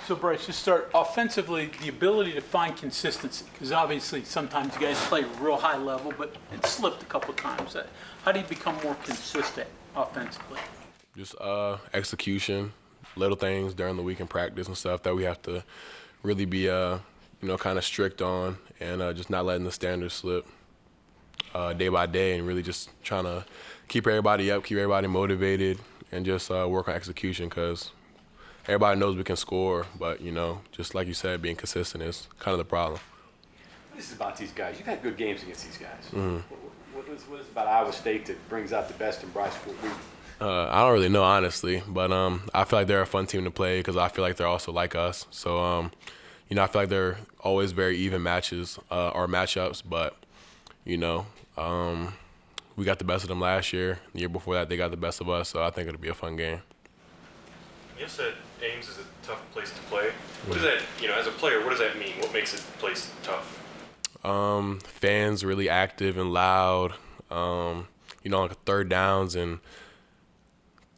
So, Bryce, just start offensively, the ability to find consistency, because obviously sometimes you guys play real high level, but it slipped a couple times. How do you become more consistent offensively? Just execution, little things during the week in practice and stuff that we have to really be, kind of strict on, and just not letting the standards slip day by day, and really just trying to keep everybody up, keep everybody motivated, and just work on execution, because everybody knows we can score, but, just like you said, being consistent is kind of the problem. What is it about these guys? You've had good games against these guys. Mm-hmm. What is it about Iowa State that brings out the best in Bryce Ford-Wheaton? I don't really know, honestly, but I feel like they're a fun team to play because I feel like they're also like us. So, I feel like they're always very even matches or matchups, but, we got the best of them last year. The year before that, they got the best of us, so I think it'll be a fun game. You said Ames is a tough place to play. What does that, as a player, what does that mean? What makes a place tough? Fans really active and loud, like third downs, and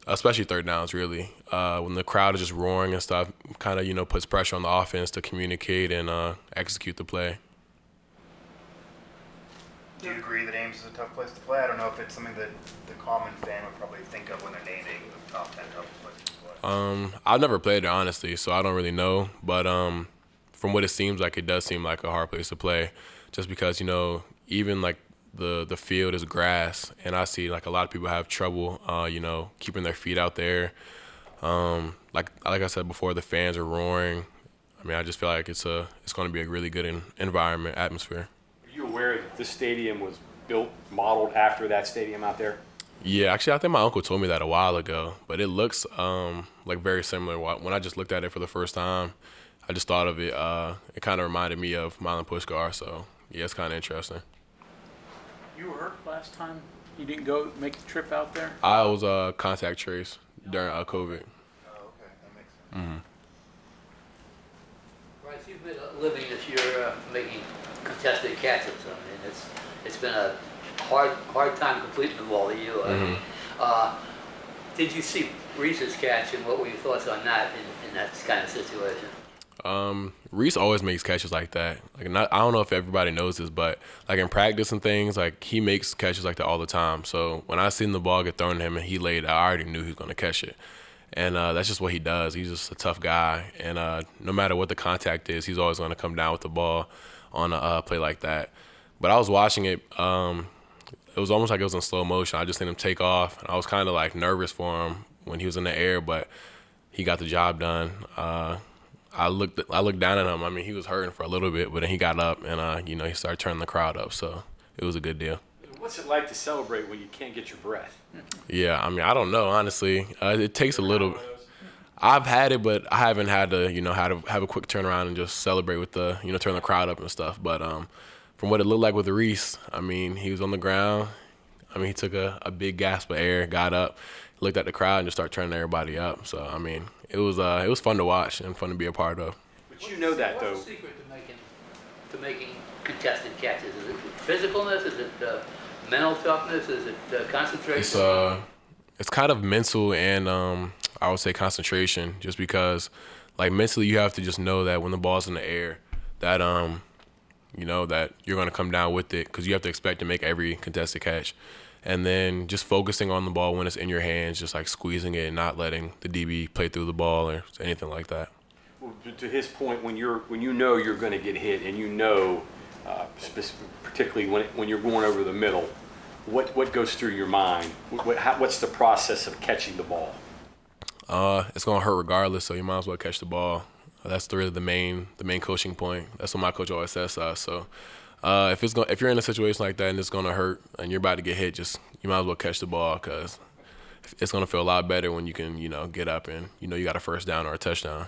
especially third downs, really. When the crowd is just roaring and stuff, kind of, puts pressure on the offense to communicate and execute the play. Do you agree that Ames is a tough place to play? I don't know if it's something that the common fan would probably think of when they're naming the top 10 toughest places to play. I've never played there, honestly, so I don't really know. But from what it seems like, it does seem like a hard place to play, just because, even like the field is grass, and I see like a lot of people have trouble, keeping their feet out there. Like I said before, the fans are roaring. I mean, I just feel like it's going to be a really good environment, atmosphere. Are you aware that this stadium was modeled after that stadium out there? Yeah, actually, I think my uncle told me that a while ago, but it looks like very similar. When I just looked at it for the first time, I just thought of it. It kind of reminded me of Milan Puskar, so yeah, it's kind of interesting. You were hurt last time? You didn't go make the trip out there? I was contact trace during COVID. Oh, okay. That makes sense. Mm-hmm. Bryce, you've been living this year making contested catches. I mean, it's been a hard time completing the ball to you. Mm-hmm. Did you see Reese's catch, and what were your thoughts on that in that kind of situation? Rhys always makes catches like that. I don't know if everybody knows this, but like in practice and things, like he makes catches like that all the time. So when I seen the ball get thrown to him and he laid out, I already knew he was going to catch it. And that's just what he does. He's just a tough guy. And no matter what the contact is, he's always going to come down with the ball on a play like that. But I was watching it. It was almost like it was in slow motion. I just seen him take off. And I was kind of like nervous for him when he was in the air, but he got the job done. I looked down at him. I mean, he was hurting for a little bit, but then he got up and, he started turning the crowd up. So it was a good deal. What's it like to celebrate when you can't get your breath? Yeah, I mean, I don't know, honestly. It takes a little. I've had it, but I haven't had to, have a quick turnaround and just celebrate with the, turn the crowd up and stuff. But from what it looked like with Rhys, I mean, he was on the ground. I mean, he took a big gasp of air, got up, looked at the crowd, and just started turning everybody up. So, I mean, it was fun to watch and fun to be a part of. But you know that, though. What's the secret to making contested catches? Is it physicalness? Is it mental toughness? Is it concentration? It's kind of mental and I would say concentration, just because like mentally you have to just know that when the ball's in the air that that you're going to come down with it, because you have to expect to make every contested catch. And then just focusing on the ball when it's in your hands, just like squeezing it and not letting the DB play through the ball or anything like that. Well, to his point, when you're going to get hit, and particularly when you're going over the middle, what goes through your mind? What's the process of catching the ball? It's gonna hurt regardless, so you might as well catch the ball. That's really the main coaching point. That's what my coach always says to us. So if you're in a situation like that and it's gonna hurt and you're about to get hit, you might as well catch the ball, because it's gonna feel a lot better when you can get up and you got a first down or a touchdown.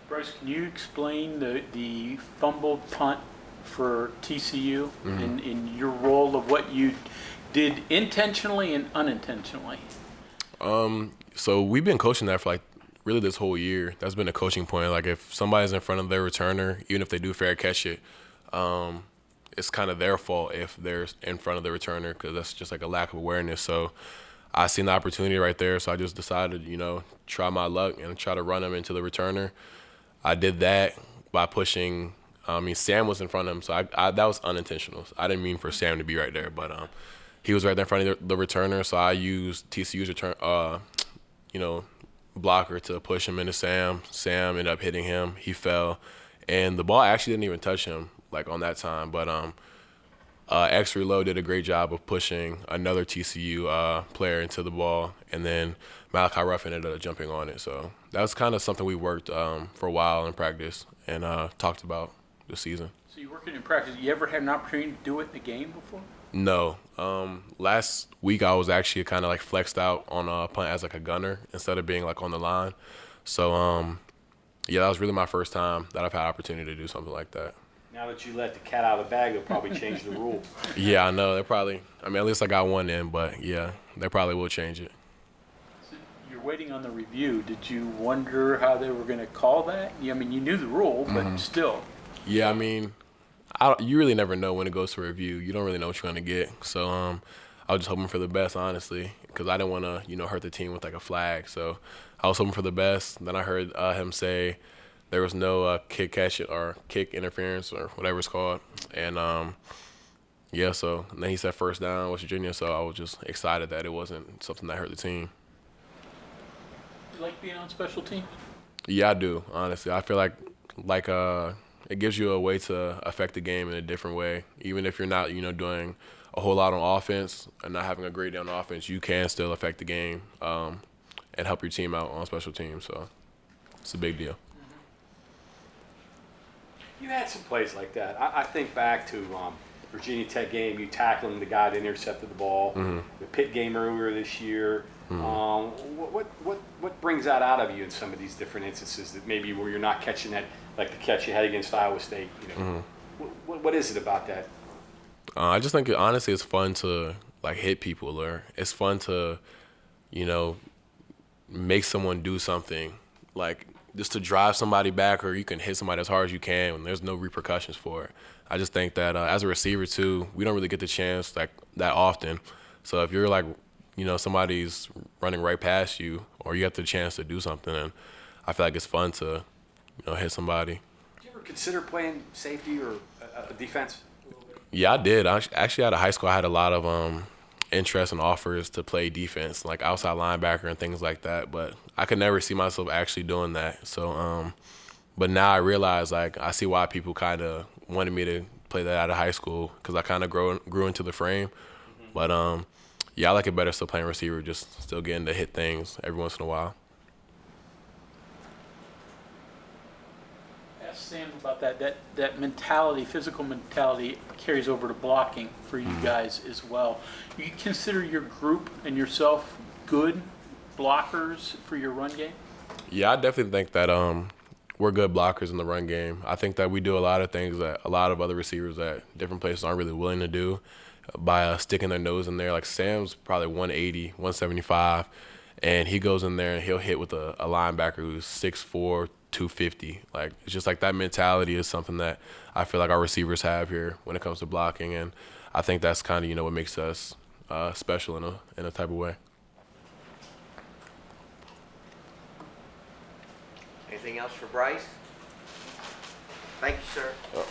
Bryce, can you explain the fumbled punt for TCU in your role of what you did intentionally and unintentionally? So we've been coaching that for like really this whole year. That's been a coaching point. Like if somebody's in front of their returner, even if they do fair catch it, it's kind of their fault if they're in front of the returner, because that's just like a lack of awareness. So I seen the opportunity right there, so I just decided, try my luck and try to run him into the returner. I did that by pushing. Sam was in front of him, so that was unintentional. I didn't mean for Sam to be right there, but he was right there in front of the returner, so I used TCU's return, blocker to push him into Sam. Sam ended up hitting him. He fell, and the ball actually didn't even touch him on that time, but X-Ray Low did a great job of pushing another TCU player into the ball, and then Malachi Ruffin ended up jumping on it. So that was kind of something we worked for a while in practice and talked about this season. So you're working in practice. You ever had an opportunity to do it in the game before? No. Last week I was actually kind of flexed out on a punt as a gunner instead of being on the line. So that was really my first time that I've had opportunity to do something like that. Now that you let the cat out of the bag, they'll probably change the rule. Yeah, I know. At least I got one in, but yeah, they probably will change it. So you're waiting on the review. Did you wonder how they were going to call that? You knew the rule, but still. Yeah, you really never know when it goes to review. You don't really know what you're going to get. So I was just hoping for the best, honestly, because I didn't want to, hurt the team with a flag. So I was hoping for the best. Then I heard him say there was no kick catch or kick interference or whatever it's called. And, so and then he said first down, West Virginia. So I was just excited that it wasn't something that hurt the team. You like being on special teams? Yeah, I do, honestly. I feel like it gives you a way to affect the game in a different way. Even if you're not, doing a whole lot on offense and not having a great day on offense, you can still affect the game and help your team out on special teams. So it's a big deal. You had some plays like that. I think back to Virginia Tech game, you tackling the guy that intercepted the ball. The Pitt game earlier this year. What brings that out of you in some of these different instances that maybe where you're not catching that, like the catch you had against Iowa State? What is it about that? I just think honestly it's fun to hit people, or it's fun to make someone do something, just to drive somebody back, or you can hit somebody as hard as you can when there's no repercussions for it. I just think that as a receiver too, we don't really get the chance that often. So if you're somebody's running right past you, or you have the chance to do something, and I feel like it's fun to hit somebody. Did you ever consider playing safety or defense? Yeah, I did. Actually, out of high school, I had a lot of interest and offers to play defense, like outside linebacker and things like that. But I could never see myself actually doing that. So, but now I realize, I see why people kind of wanted me to play that out of high school, because I kind of grew into the frame. But I like it better still playing receiver, just still getting to hit things every once in a while. Ask Sam about that mentality, physical mentality carries over to blocking for you guys as well. You consider your group and yourself good blockers for your run game? Yeah, I definitely think that we're good blockers in the run game. I think that we do a lot of things that a lot of other receivers at different places aren't really willing to do by sticking their nose in there. Like Sam's probably 180, 175, and he goes in there and he'll hit with a linebacker who's 6'4", 250. It's just that mentality is something that I feel like our receivers have here when it comes to blocking, and I think that's kind of what makes us special in a type of way. Anything else for Bryce? Thank you, sir.